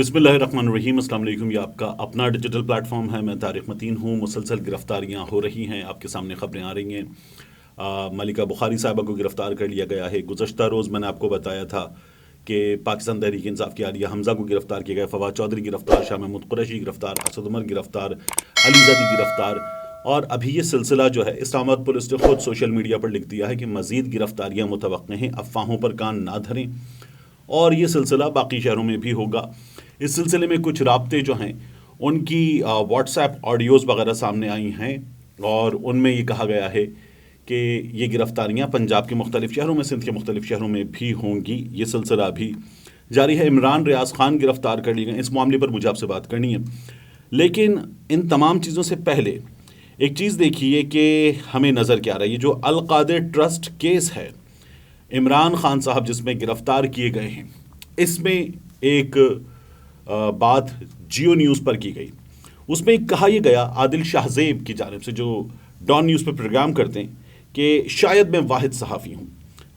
بسم اللہ الرحمن الرحیم۔ السلام علیکم۔ یہ آپ کا اپنا ڈیجیٹل پلیٹ فارم ہے، میں طارق متین ہوں۔ مسلسل گرفتاریاں ہو رہی ہیں، آپ کے سامنے خبریں آ رہی ہیں۔ ملکہ بخاری صاحبہ کو گرفتار کر لیا گیا ہے۔ گزشتہ روز میں نے آپ کو بتایا تھا کہ پاکستان تحریک انصاف کی عالیہ حمزہ کو گرفتار کیا گیا، فواد چودھری گرفتار، شاہ محمود قریشی گرفتار، اسد عمر گرفتار، علی زادی گرفتار، اور ابھی یہ سلسلہ جو ہے اسلام آباد پولیس نے خود سوشل میڈیا پر لکھ دیا ہے کہ مزید گرفتاریاں متوقع ہیں، افواہوں پر کان نہ دھریں، اور یہ سلسلہ باقی شہروں میں بھی ہوگا۔ اس سلسلے میں کچھ رابطے جو ہیں ان کی واٹس ایپ آڈیوز وغیرہ سامنے آئی ہیں، اور ان میں یہ کہا گیا ہے کہ یہ گرفتاریاں پنجاب کے مختلف شہروں میں، سندھ کے مختلف شہروں میں بھی ہوں گی۔ یہ سلسلہ بھی جاری ہے۔ عمران ریاض خان گرفتار کر لیے گئے، اس معاملے پر مجھے آپ سے بات کرنی ہے، لیکن ان تمام چیزوں سے پہلے ایک چیز دیکھیے کہ ہمیں نظر کیا رہا ہے۔ یہ جو القادر ٹرسٹ کیس ہے، عمران خان صاحب جس میں گرفتار کیے گئے ہیں، اس میں ایک بات جیو نیوز پر کی گئی۔ اس میں کہا یہ گیا عادل شاہ زیب کی جانب سے، جو ڈان نیوز پہ پروگرام کرتے ہیں، کہ شاید میں واحد صحافی ہوں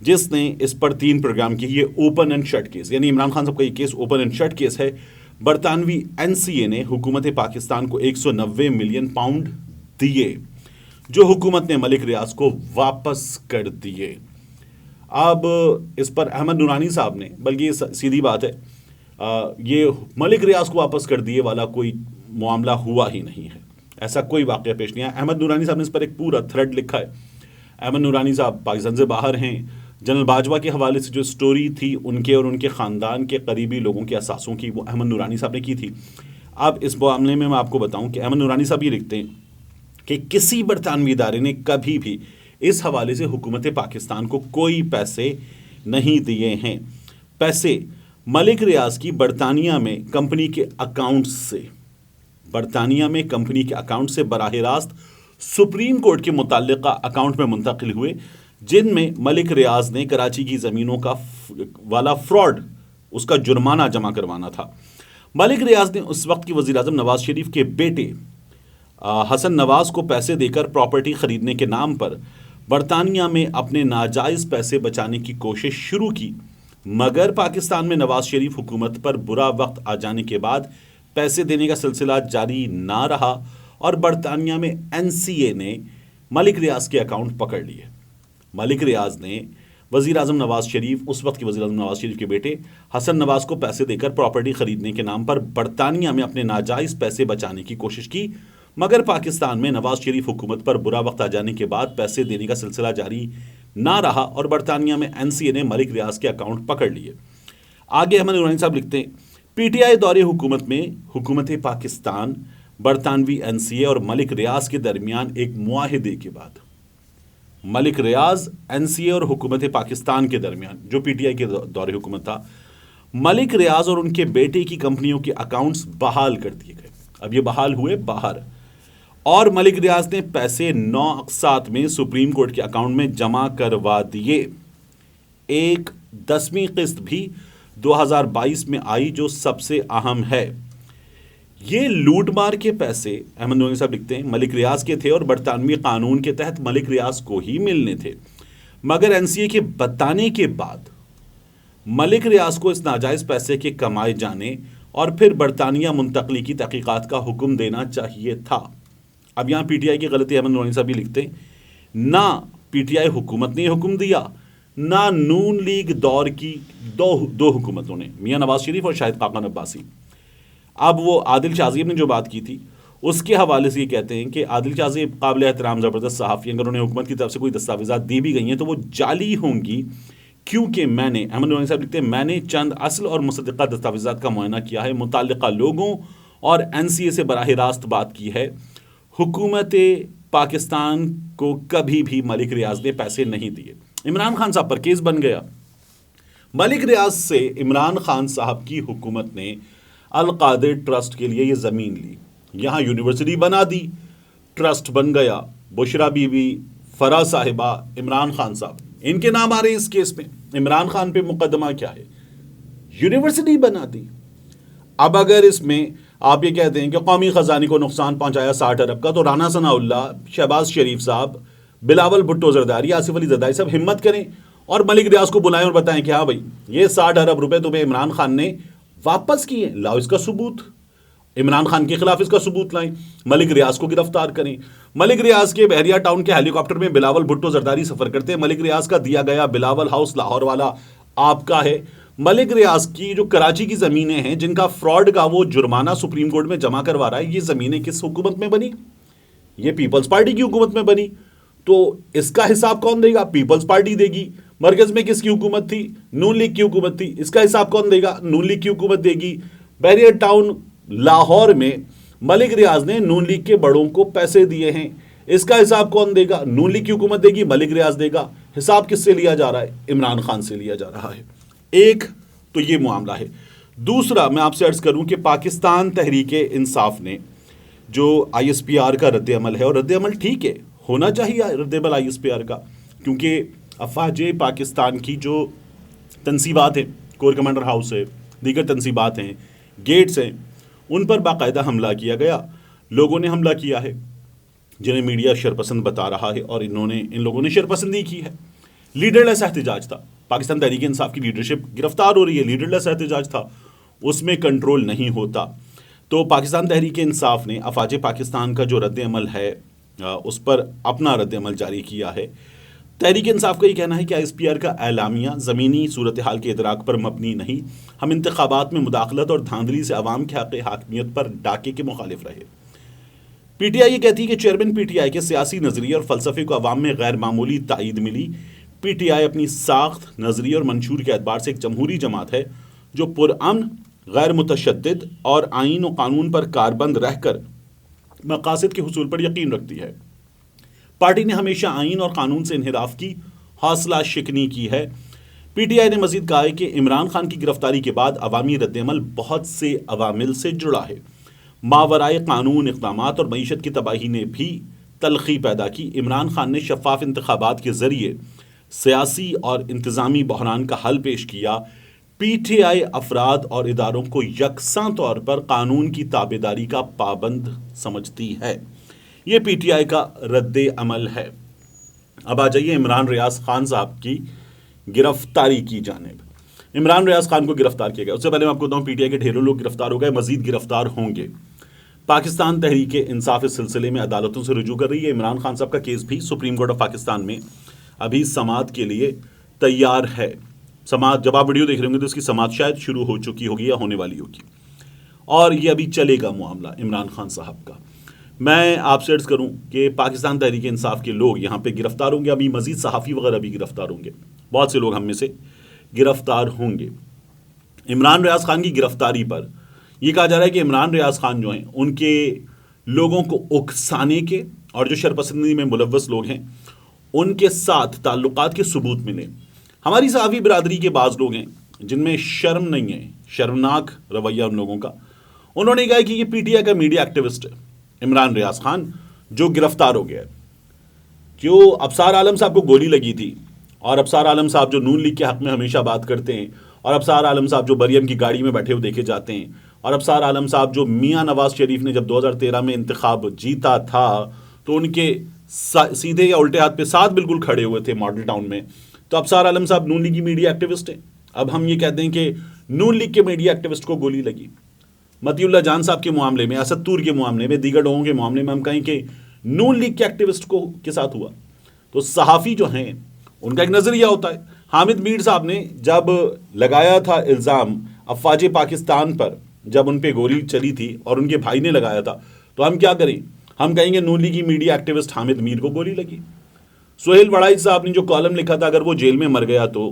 جس نے اس پر 3 پروگرام کیے۔ یہ اوپن اینڈ شٹ کیس، یعنی عمران خان صاحب کا یہ case open and shut case ہے۔ برطانوی NCA نے حکومت پاکستان کو 190 ملین پاؤنڈ دیے، جو حکومت نے ملک ریاض کو واپس کر دیے۔ اب اس پر احمد نورانی صاحب نے، بلکہ یہ سیدھی بات ہے، یہ ملک ریاض کو واپس کر دیے والا کوئی معاملہ ہوا ہی نہیں ہے، ایسا کوئی واقعہ پیش نہیں آیا۔ احمد نورانی صاحب نے اس پر ایک پورا تھریڈ لکھا ہے۔ احمد نورانی صاحب پاکستان سے باہر ہیں۔ جنرل باجوہ کے حوالے سے جو سٹوری تھی ان کے اور ان کے خاندان کے قریبی لوگوں کے اثاثوں کی، وہ احمد نورانی صاحب نے کی تھی۔ اب اس معاملے میں آپ کو بتاؤں کہ احمد نورانی صاحب یہ لکھتے ہیں کہ کسی برطانوی ادارے نے کبھی بھی اس حوالے سے حکومت پاکستان کو کوئی پیسے نہیں دیے ہیں۔ پیسے ملک ریاض کی برطانیہ میں کمپنی کے اکاؤنٹ سے براہ راست سپریم کورٹ کے متعلقہ اکاؤنٹ میں منتقل ہوئے، جن میں ملک ریاض نے کراچی کی زمینوں کا والا فراڈ، اس کا جرمانہ جمع کروانا تھا۔ ملک ریاض نے اس وقت کی وزیر اعظم نواز شریف کے بیٹے حسن نواز کو پیسے دے کر پراپرٹی خریدنے کے نام پر برطانیہ میں اپنے ناجائز پیسے بچانے کی کوشش شروع کی، مگر پاکستان میں نواز شریف حکومت پر برا وقت آ جانے کے بعد پیسے دینے کا سلسلہ جاری نہ رہا، اور برطانیہ میں NCA نے ملک ریاض کے اکاؤنٹ پکڑ لیے۔ ملک ریاض نے وزیر اعظم نواز شریف، اس وقت کے وزیر اعظم نواز شریف کے بیٹے حسن نواز کو پیسے دے کر پراپرٹی خریدنے کے نام پر برطانیہ میں اپنے ناجائز پیسے بچانے کی کوشش کی، مگر پاکستان میں نواز شریف حکومت پر برا وقت آ جانے کے بعد پیسے دینے کا سلسلہ جاری نہ رہا، اور برطانیہ میں NCA نے ملک ریاض کے اکاؤنٹ پکڑ لیے۔ آگے احمد نورانی صاحب لکھتے ہیں، PTI دور حکومت میں حکومت پاکستان، برطانوی NCA اور ملک ریاض کے درمیان ایک معاہدے کے بعد، ملک ریاض، NCA اور حکومت پاکستان کے درمیان، جو PTI کے دور حکومت تھا، ملک ریاض اور ان کے بیٹے کی کمپنیوں کے اکاؤنٹس بحال کر دیے گئے۔ اب یہ بحال ہوئے باہر، اور ملک ریاض نے پیسے 9 اقساط میں سپریم کورٹ کے اکاؤنٹ میں جمع کروا دیے۔ ایک 10ویں قسط بھی 2022 میں آئی، جو سب سے اہم ہے۔ یہ لوٹ مار کے پیسے، احمد نورانی صاحب لکھتے ہیں، ملک ریاض کے تھے اور برطانوی قانون کے تحت ملک ریاض کو ہی ملنے تھے، مگر NCA کے بتانے کے بعد ملک ریاض کو اس ناجائز پیسے کے کمائے جانے اور پھر برطانیہ منتقلی کی تحقیقات کا حکم دینا چاہیے تھا۔ اب یہاں PTI کی غلطی احمد نورانی صاحب بھی لکھتے ہیں، نہ PTI حکومت نے حکم دیا، نہ نون لیگ دور کی دو حکومتوں نے، میاں نواز شریف اور شاہد خاقان عباسی۔ اب وہ عادل شاہ زیب نے جو بات کی تھی، اس کے حوالے سے یہ کہتے ہیں کہ عادل شاہ زیب قابل احترام زبردست صحافی، اگر انہیں حکومت کی طرف سے کوئی دستاویزات دی بھی گئی ہیں تو وہ جعلی ہوں گی، کیونکہ میں نے، احمد نورانی صاحب لکھتے ہیں، میں نے چند اصل اور مصدقہ دستاویزات کا معائنہ کیا ہے، متعلقہ لوگوں اور NCA سے براہ راست بات کی ہے۔ حکومت پاکستان کو کبھی بھی ملک ریاض نے پیسے نہیں دیے۔ عمران خان صاحب پر کیس بن گیا۔ ملک ریاض سے عمران خان صاحب کی حکومت نے القادر ٹرسٹ کے لیے یہ زمین لی، یہاں یونیورسٹی بنا دی، ٹرسٹ بن گیا۔ بشرا بی بی، فرا صاحبہ، عمران خان صاحب، ان کے نام آ رہے ہیں اس کیس میں۔ عمران خان پہ مقدمہ کیا ہے؟ یونیورسٹی بنا دی۔ اب اگر اس میں آپ یہ کہتے ہیں کہ قومی خزانے کو نقصان پہنچایا 60 ارب کا، تو رانا ثناء اللہ، شہباز شریف صاحب، بلاول بھٹو زرداری، آصف علی زرداری صاحب ہمت کریں اور ملک ریاض کو بلائیں اور بتائیں کہ ہاں بھائی، یہ 60 ارب روپے تمہیں عمران خان نے واپس کیے, لاؤ اس کا ثبوت. عمران خان کے خلاف اس کا ثبوت لائیں, ملک ریاض کو گرفتار کریں. ملک ریاض کے بحریہ ٹاؤن کے ہیلی کاپٹر میں بلاول بھٹو زرداری سفر کرتے ہیں. ملک ریاض کا دیا گیا بلاول ہاؤس لاہور والا آپ کا ہے. ملک ریاض کی جو کراچی کی زمینیں ہیں جن کا فراڈ کا وہ جرمانہ سپریم کورٹ میں جمع کروا رہا ہے, یہ زمینیں کس حکومت میں بنی؟ یہ پیپلز پارٹی کی حکومت میں بنی. تو اس کا حساب کون دے گا؟ پیپلز پارٹی دے گی. مرکز میں کس کی حکومت تھی؟ نون لیگ کی حکومت تھی. اس کا حساب کون دے گا؟ نون لیگ کی حکومت دے گی. بحریہ ٹاؤن لاہور میں ملک ریاض نے نون لیگ کے بڑوں کو پیسے دیے ہیں, اس کا حساب کون دے گا؟ نون لیگ کی حکومت دے گی, ملک ریاض دے گا. حساب کس سے لیا جا رہا ہے؟ عمران خان سے لیا جا رہا ہے. ایک تو یہ معاملہ ہے. دوسرا میں آپ سے عرض کروں کہ پاکستان تحریک انصاف نے جو آئی ایس پی آر کا رد عمل ہے, اور رد عمل ٹھیک ہے, ہونا چاہیے رد عمل آئی ایس پی آر کا, کیونکہ افواج پاکستان کی جو تنصیبات ہیں, کور کمانڈر ہاؤس ہے, دیگر تنصیبات ہیں, گیٹس ہیں, ان پر باقاعدہ حملہ کیا گیا. لوگوں نے حملہ کیا ہے جنہیں میڈیا شرپسند بتا رہا ہے, اور ان لوگوں نے شرپسندی کی ہے. لیڈر لیس احتجاج تھا, پاکستان تحریک انصاف کی لیڈرشپ گرفتار ہو رہی ہے, لیڈر لیس احتجاج تھا, اس میں کنٹرول نہیں ہوتا. تو پاکستان تحریک انصاف نے افواج پاکستان کا جو رد عمل ہے اس پر اپنا رد عمل جاری کیا ہے. تحریک انصاف کا یہ کہنا ہے کہ آئی ایس پی آر کا اعلامیہ زمینی صورتحال کے ادراک پر مبنی نہیں. ہم انتخابات میں مداخلت اور دھاندلی سے عوام کے حق حاکمیت پر ڈاکے کے مخالف رہے. پی ٹی آئی یہ کہتی ہے کہ چیئرمین پی ٹی آئی کے سیاسی نظریے اور فلسفے کو عوام میں غیر معمولی تائید ملی. پی ٹی آئی اپنی ساخت, نظریے اور منشور کے اعتبار سے ایک جمہوری جماعت ہے جو پرامن, غیر متشدد اور آئین و قانون پر کاربند رہ کر مقاصد کے حصول پر یقین رکھتی ہے. پارٹی نے ہمیشہ آئین اور قانون سے انحراف کی حوصلہ شکنی کی ہے. پی ٹی آئی نے مزید کہا ہے کہ عمران خان کی گرفتاری کے بعد عوامی رد عمل بہت سے عوامل سے جڑا ہے. ماورائے قانون اقدامات اور معیشت کی تباہی نے بھی تلخی پیدا کی. عمران خان نے شفاف انتخابات کے ذریعے سیاسی اور انتظامی بحران کا حل پیش کیا. پی ٹی آئی افراد اور اداروں کو یکساں طور پر قانون کی تابعداری کا پابند سمجھتی ہے. یہ پی ٹی آئی کا رد عمل ہے. اب آ جائیے عمران ریاض خان صاحب کی گرفتاری کی جانب. عمران ریاض خان کو گرفتار کیا گیا. اس سے پہلے میں آپ کو بتاؤں پی ٹی آئی کے ڈھیروں لوگ گرفتار ہو گئے, مزید گرفتار ہوں گے. پاکستان تحریک انصاف اس سلسلے میں عدالتوں سے رجوع کر رہی ہے. عمران خان صاحب کا کیس بھی سپریم کورٹ آف پاکستان میں ابھی سماعت کے لیے تیار ہے. سماعت جب آپ ویڈیو دیکھ رہے ہوں گے تو اس کی سماعت شاید شروع ہو چکی ہوگی یا ہونے والی ہوگی, اور یہ ابھی چلے گا معاملہ عمران خان صاحب کا. میں آپ سے عرض کروں کہ پاکستان تحریک انصاف کے لوگ یہاں پہ گرفتار ہوں گے. ابھی مزید صحافی وغیرہ بھی گرفتار ہوں گے, بہت سے لوگ ہم میں سے گرفتار ہوں گے. عمران ریاض خان کی گرفتاری پر یہ کہا جا رہا ہے کہ عمران ریاض خان جو ہیں ان کے لوگوں کو اکسانے کے اور جو شرپسندی میں ملوث لوگ ہیں ان کے ساتھ تعلقات کے ثبوت ملے. ہماری صحافی برادری کے بعض لوگ ہیں جن میں شرم نہیں ہے, شرمناک رویہ ان لوگوں کا. انہوں نے کہا کہ یہ پی ٹی آئی کا میڈیا ایکٹیوسٹ ہے عمران ریاض خان جو گرفتار ہو گیا ہے. جو ابصار عالم صاحب کو گولی لگی تھی, اور ابصار عالم صاحب جو نون لیگ کے حق میں ہمیشہ بات کرتے ہیں, اور ابصار عالم صاحب جو مریم کی گاڑی میں بیٹھے ہوئے دیکھے جاتے ہیں, اور ابصار عالم صاحب جو میاں نواز شریف نے جب 2013 میں انتخاب جیتا تھا تو ان کے سیدھے یا الٹے ہاتھ پہ ساتھ بالکل کھڑے ہوئے تھے ماڈل ٹاؤن میں. تو ابصار عالم صاحب نون لیگ کی میڈیا ایکٹیوسٹ ہیں. اب ہم یہ کہتے ہیں کہ نون لیگ کے میڈیا ایکٹیوسٹ کو گولی لگی. متی اللہ جان صاحب کے معاملے میں, اسد طور کے معاملے میں, دیگر لوگوں کے معاملے میں ہم کہیں کہ نون لیگ کے ایکٹیوسٹ کو کے ساتھ ہوا. تو صحافی جو ہیں ان کا ایک نظریہ ہوتا ہے. حامد میر صاحب نے جب لگایا تھا الزام افواج پاکستان پر, جب ان پہ گولی چلی تھی اور ان کے بھائی نے لگایا تھا, تو ہم کیا کریں؟ ہم کہیں گے نون لیگ کی میڈیا ایکٹیوسٹ حامد میر کو گولی لگی. سہیل وڑائی صاحب نے جو کالم لکھا تھا, اگر وہ جیل میں مر گیا تو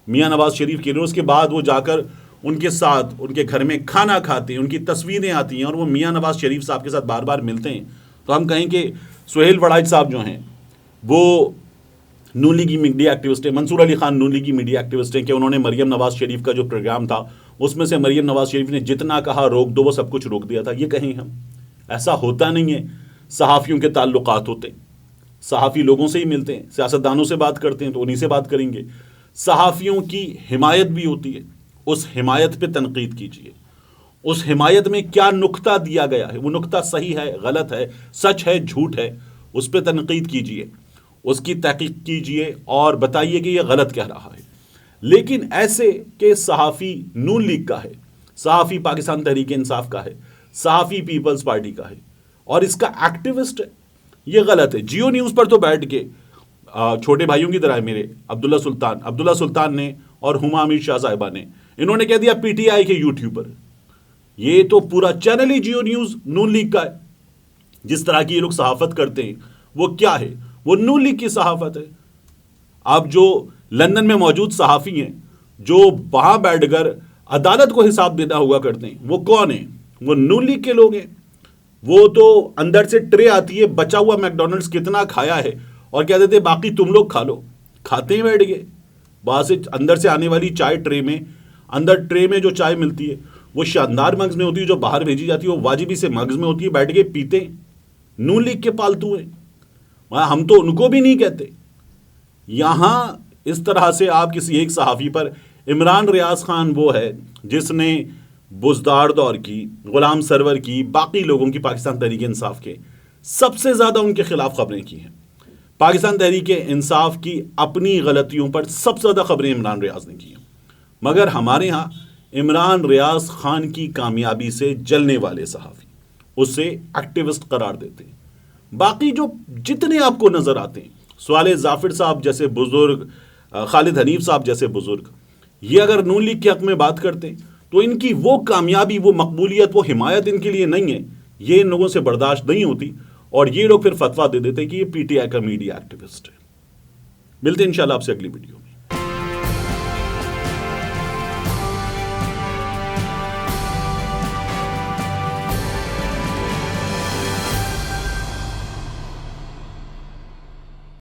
میاں نواز شریف کے لیے, اس کے بعد وہ جا کر ان کے ساتھ ان کے گھر میں کھانا کھاتے ہیں, ان کی تصویریں آتی ہیں اور وہ میاں نواز شریف صاحب کے ساتھ بار بار ملتے ہیں, تو ہم کہیں کہ سہیل وڑائی صاحب جو ہیں وہ نون لیگ کی میڈیا ایکٹیوسٹ ہیں. منصور علی خان نون لیگ کی میڈیا ایکٹیوسٹ ہیں کہ انہوں نے مریم نواز شریف کا جو پروگرام تھا اس میں سے مریم نواز شریف نے جتنا کہا روک دو وہ سب کچھ روک دیا تھا. یہ کہیں ہم, ایسا ہوتا نہیں ہے. صحافیوں کے تعلقات ہوتے ہیں, صحافی لوگوں سے ہی ملتے ہیں, سیاستدانوں سے بات کرتے ہیں تو انہی سے بات کریں گے. صحافیوں کی حمایت بھی ہوتی ہے, اس حمایت پہ تنقید کیجیے. اس حمایت میں کیا نقطہ دیا گیا ہے, وہ نقطہ صحیح ہے, غلط ہے, سچ ہے, جھوٹ ہے, اس پہ تنقید کیجیے, اس کی تحقیق کیجیے اور بتائیے کہ یہ غلط کہہ رہا ہے. لیکن ایسے کہ صحافی نون لیگ کا ہے, صحافی پاکستان تحریک انصاف کا ہے، صحافی پیپلز پارٹی کا ہے، اور اس کا ایکٹیوسٹ ہے، یہ غلط ہے۔ جیو نیوز پر تو بیٹھ کے چھوٹے بھائیوں کی طرح ہے میرے عبداللہ سلطان نے اور ہما امیر شاہ صاحبہ نے، انہوں نے کہہ دیا پی ٹی آئی کے یوٹیوبر۔ یہ تو پورا چینل ہی جیو نیوز نون لیگ کا ہے۔ جس طرح کی یہ لوگ صحافت کرتے ہیں وہ کیا ہے؟ وہ نون لیگ کی صحافت ہے۔ اب جو لندن میں موجود صحافی ہیں جو وہاں بیٹھ کر عدالت کو حساب دینا ہوا کرتے ہیں، وہ کون ہیں؟ وہ نون لیگ کے لوگ ہیں۔ وہ تو اندر سے ٹرے آتی ہے، بچا ہوا میکڈونلڈس کتنا کھایا ہے، اور کہتے تھے باقی تم لوگ کھا لو، کھاتے ہیں بیٹھ گئے۔ وہاں سے اندر سے آنے والی چائے ٹرے میں، اندر ٹرے میں جو چائے ملتی ہے وہ شاندار مگز میں ہوتی ہے، جو باہر بھیجی جاتی ہے وہ واجبی سے مگز میں ہوتی ہے، بیٹھ کے پیتے ہیں۔ نون لیگ کے پالتو ہیں، ہم تو ان کو بھی نہیں کہتے۔ یہاں اس طرح سے آپ کسی ایک صحافی پر، عمران ریاض خان وہ ہے جس نے بزدار دور کی، غلام سرور کی، باقی لوگوں کی، پاکستان تحریک انصاف کے سب سے زیادہ ان کے خلاف خبریں کی ہیں۔ پاکستان تحریک انصاف کی اپنی غلطیوں پر سب سے زیادہ خبریں عمران ریاض نے کی ہیں، مگر ہمارے ہاں عمران ریاض خان کی کامیابی سے جلنے والے صحافی اسے ایکٹیوسٹ قرار دیتے ہیں۔ باقی جو جتنے آپ کو نظر آتے ہیں، صالح ظافر صاحب جیسے بزرگ، خالد حنیف صاحب جیسے بزرگ، یہ اگر نون لیگ کے حق میں بات کرتے ہیں تو ان کی وہ کامیابی، وہ مقبولیت، وہ حمایت ان کے لیے نہیں ہے، یہ ان لوگوں سے برداشت نہیں ہوتی، اور یہ لوگ پھر فتویٰ دے دیتے کہ یہ پی ٹی آئی کا میڈیا ایکٹیوسٹ ہے۔ ملتے ہیں انشاءاللہ آپ سے اگلی ویڈیو۔